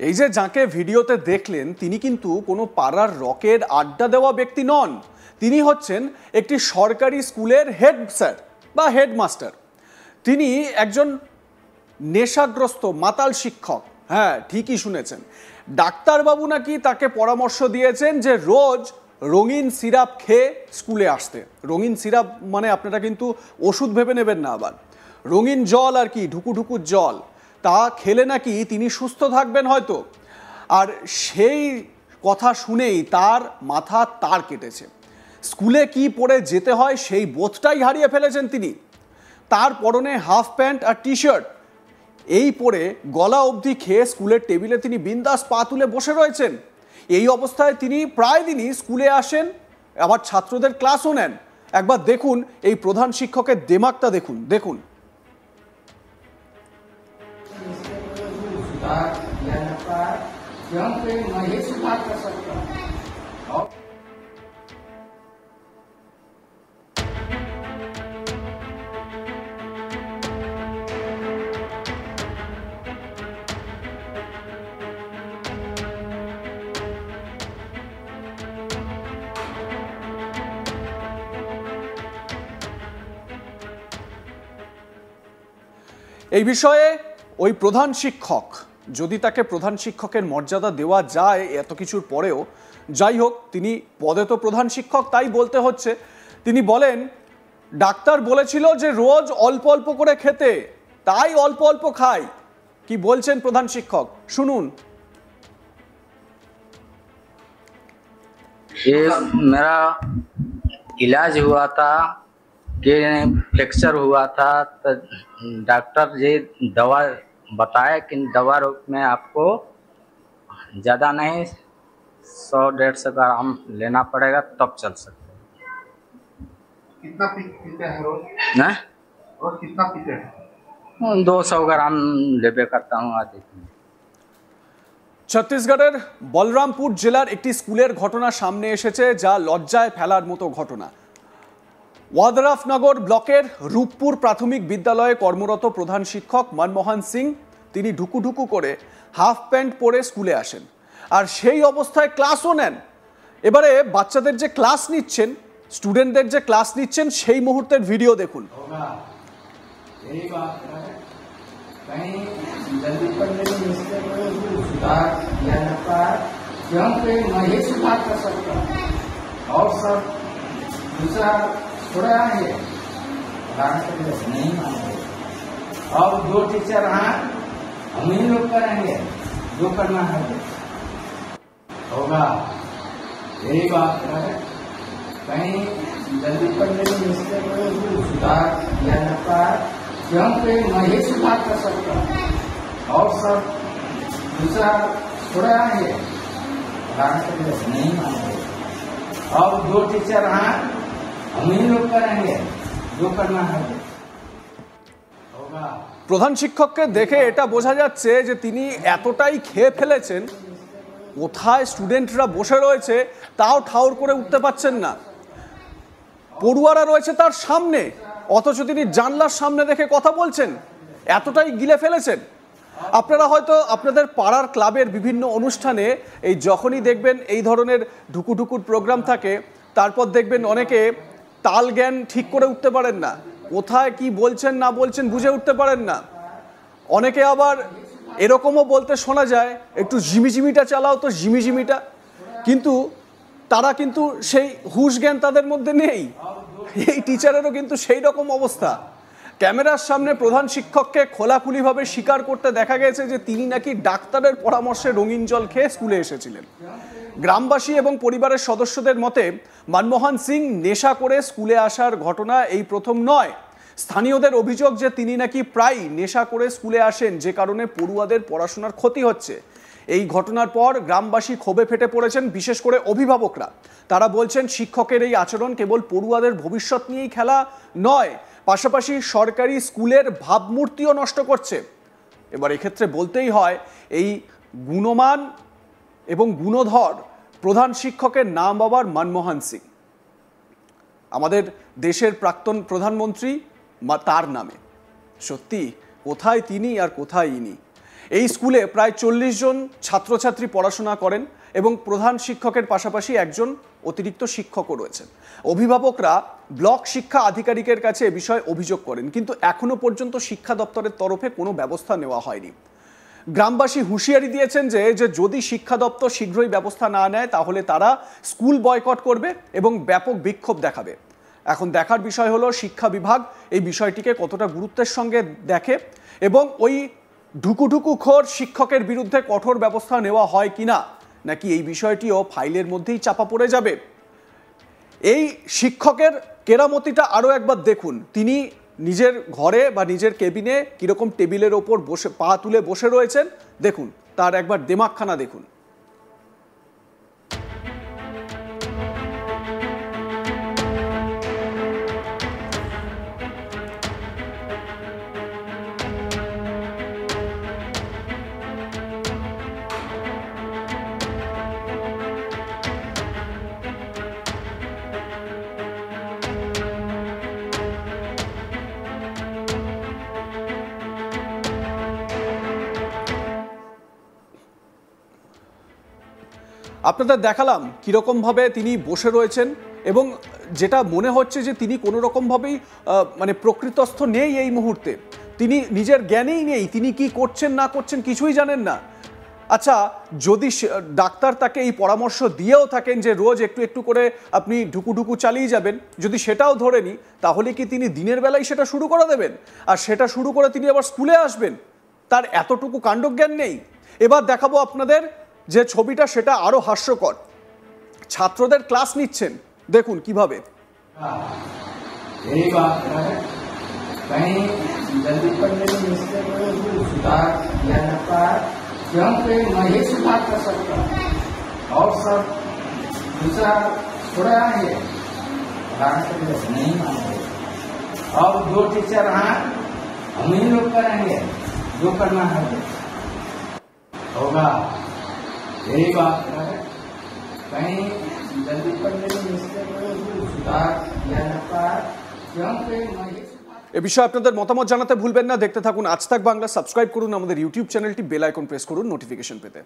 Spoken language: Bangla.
এই যে যাকে ভিডিওতে দেখলেন তিনি কিন্তু কোনো পাড়ার রকের আড্ডা দেওয়া ব্যক্তি নন। তিনি হচ্ছেন একটি সরকারি স্কুলের হেড স্যার বা হেডমাস্টার। তিনি একজন নেশাগ্রস্ত মাতাল শিক্ষক। হ্যাঁ, ঠিকই শুনেছেন। ডাক্তারবাবু নাকি তাকে পরামর্শ দিয়েছেন যে রোজ রঙিন সিরাপ খেয়ে স্কুলে আসতে। রঙিন সিরাপ মানে আপনারা কিন্তু ওষুধ ভেবে নেবেন না, আবার রঙিন জল আর কি, ঢুকু ঢুকু জল, তা খেলে নাকি তিনি সুস্থ থাকবেন হয়তো। আর সেই কথা শুনেই তার মাথা তার কেটেছে। স্কুলে কি পরে যেতে হয় সেই বোধটাই হারিয়ে ফেলেছেন তিনি। তার পরনে হাফ প্যান্ট আর টি শার্ট, এই পরে গলা অবধি খেয়ে স্কুলের টেবিলে তিনি বিন্দাস পা তুলে বসে রয়েছেন। এই অবস্থায় তিনি প্রায় দিনই স্কুলে আসেন, আবার ছাত্রদের ক্লাসও নেন। একবার দেখুন এই প্রধান শিক্ষকের দেমাগটা দেখুন দেখুন। এই বিষয়ে ওই প্রধান শিক্ষক, যদি তাকে প্রধান শিক্ষকের মর্যাদা দেওয়া যায় এত কিছুর পরেও, যাই হোক তিনি পদে তো প্রধান শিক্ষক, তাই বলতে হচ্ছে। তিনি বলেন ডাক্তার বলেছিল যে রোজ অল্প অল্প করে খেতে, তাই অল্প অল্প খাই। কি বলছেন প্রধান শিক্ষক শুনুন। ये मेरा इलाज हुआ था कि फ्रैक्चर हुआ था, तो डॉक्टर जी दवा बताया कि दवा में आपको ज़्यादा नहीं 100-150 ग्राम लेना पड़ेगा, तब चल सकते हैं। कितना पीते हैं रोज? ना रोज कितना पीते हैं? 200 ग्राम लेबे करता हूँ आधे। ছত্তিশগড়ের বলরামপুর জেলার একটি স্কুলের ঘটনা সামনে এসেছে, যা লজ্জায় ফেলার মতো ঘটনা। ওয়াদরাফনগর ব্লকের রূপপুর প্রাথমিক বিদ্যালয়ে কর্মরত প্রধান শিক্ষক মনমোহন সিং, তিনি ঢুকু ঢুকু করে হাফ প্যান্ট পরে স্কুলে আসেন আর সেই অবস্থায় ক্লাসও নেন। এবারে বাচ্চাদের যে ক্লাস নিচ্ছেন, স্টুডেন্টদের যে ক্লাস নিচ্ছেন, সেই মুহূর্তের ভিডিও দেখুন। और 2 टीचर हैं, हम ही लोग करेंगे जो करना है होगा। यही बात है, कहीं जल्दी पढ़ने में मिस्टेक हो, सुधार किया जाता है क्योंकि मैं ही सुधार कर सकता हूँ और सब दूसरा थोड़ा है नहीं मानेंगे। और 2 टीचर हैं, हम ही लोग करेंगे जो करना है होगा। প্রধান শিক্ষককে দেখে এটা বোঝা যাচ্ছে যে তিনি এতটাই খেয়ে ফেলেছেন, কোথায় স্টুডেন্টরা বসে রয়েছে তাও ঠাউর করে উঠতে পারছেন না। পড়ুয়ারা রয়েছে তার সামনে, অথচ তিনি জানলার সামনে দেখে কথা বলছেন। এতটাই গিলে ফেলেছেন। আপনারা হয়তো আপনাদের পাড়ার ক্লাবের বিভিন্ন অনুষ্ঠানে এই যখনই দেখবেন এই ধরনের ঢুকুঢুকুর প্রোগ্রাম থাকে, তারপর দেখবেন অনেকে তাল জ্ঞান ঠিক করে উঠতে পারেন না, কোথায় কি বলছেন না বলছেন বুঝে উঠতে পারেন না। অনেকে আবার এরকমও বলতে শোনা যায়, একটু ঝিমিঝিমিটা চালাও তো ঝিমিঝিমিটা, কিন্তু তারা কিন্তু সেই হুঁশ জ্ঞান তাদের মধ্যে নেই। এই টিচারেরও কিন্তু সেই রকম অবস্থা। ক্যামেরার সামনে প্রধান শিক্ষককে খোলাখুলিভাবে স্বীকার করতে দেখা গেছে যে তিনি নাকি ডাক্তারের পরামর্শে রঙিন জল খেয়ে স্কুলে এসেছিলেন। গ্রামবাসী এবং পরিবারের সদস্যদের মতে মনমোহন সিং নেশা করে স্কুলে আসার ঘটনা এই প্রথম নয়। স্থানীয়দের অভিযোগ যে তিনি নাকি প্রায় নেশা করে স্কুলে আসেন, যে কারণে পড়ুয়াদের পড়াশোনার ক্ষতি হচ্ছে। এই ঘটনার পর গ্রামবাসী ক্ষোভে ফেটে পড়েছেন, বিশেষ করে অভিভাবকরা। তারা বলছেন শিক্ষকের এই আচরণ কেবল পড়ুয়াদের ভবিষ্যৎ নিয়েই খেলা নয়, পাশাপাশি সরকারি স্কুলের ভাবমূর্তিও নষ্ট করছে। এবার এক্ষেত্রে বলতেই হয়, এই গুণমান এবং গুণধর প্রধান শিক্ষকের নাম আবার মনমোহন সিং, আমাদের দেশের প্রাক্তন প্রধানমন্ত্রী তার নামে। সত্যি কোথায় তিনি আর কোথায় ইনি। এই স্কুলে প্রায় 40 জন ছাত্রছাত্রী পড়াশোনা করেন এবং প্রধান শিক্ষকের পাশাপাশি একজন অতিরিক্ত শিক্ষকও রয়েছেন। অভিভাবকরা ব্লক শিক্ষা আধিকারিকের কাছে এ বিষয়ে অভিযোগ করেন, কিন্তু এখনো পর্যন্ত শিক্ষা দপ্তরের তরফে কোনো ব্যবস্থা নেওয়া হয়নি। গ্রামবাসী হুঁশিয়ারি দিয়েছেন যে যদি শিক্ষা দপ্তর শীঘ্রই ব্যবস্থা না নেয় তাহলে তারা স্কুল বয়কট করবে এবং ব্যাপক বিক্ষোভ দেখাবে। এখন দেখার বিষয় হলো শিক্ষা বিভাগ এই বিষয়টিকে কতটা গুরুত্বের সঙ্গে দেখে এবং ওই ঢুকুঢুকুখোর শিক্ষকের বিরুদ্ধে কঠোর ব্যবস্থা নেওয়া হয় কিনা, নাকি এই বিষয়টিও ফাইলের মধ্যেই চাপা পড়ে যাবে। এই শিক্ষকের কেরামতিটা আরও একবার দেখুন। তিনি নিজের ঘরে বা নিজের কেবিনে কিরকম টেবিলের ওপর বসে পা তুলে বসে রয়েছেন, দেখুন তার একবার দিমাগখানা দেখুন। আপনাদের দেখালাম কীরকমভাবে তিনি বসে রয়েছেন এবং যেটা মনে হচ্ছে যে তিনি কোনো রকমভাবেই মানে প্রকৃতস্থ নেই এই মুহূর্তে। তিনি নিজের জ্ঞানেই নেই, তিনি কি করছেন না করছেন কিছুই জানেন না। আচ্ছা, যদি ডাক্তার তাকে এই পরামর্শ দিয়েও থাকেন যে রোজ একটু একটু করে আপনি ঢুকুঢুকু চালিয়ে যাবেন, যদি সেটাও ধরে নিই, তাহলে কি তিনি দিনের বেলায় সেটা শুরু করে দেবেন? আর সেটা শুরু করে তিনি আবার স্কুলে আসবেন? তার এতটুকু কাণ্ডজ্ঞান নেই। এবার দেখাবো আপনাদের যে ছবিটা, সেটা আরো হাস্যকর। ছাত্রদের ক্লাস নিচ্ছেন, দেখুন কিভাবে। यही बात है, कहीं जल्दी पढ़ने में मिस्टेक हो, सुधार किया जाता है, क्योंकि मैं ही सुधार कर सकता हूँ और सब दूसरा थोड़ा है नहीं मानते। और जो टीचर हैं हम ही लोग करेंगे, जो करना है होगा। यही बात है, कहीं जल्दी पढ़ने में मिस्टेक हो, सुधार किया जाता है, क्योंकि मैं ही এ বিষয়ে আপনাদের মতামত জানাতে ভুলবেন না। দেখতে থাকুন আজ তাক বাংলা। সাবস্ক্রাইব করুন আমাদের ইউটিউব চ্যানেলটি, বেল আইকন প্রেস করুন নোটিফিকেশন পেতে।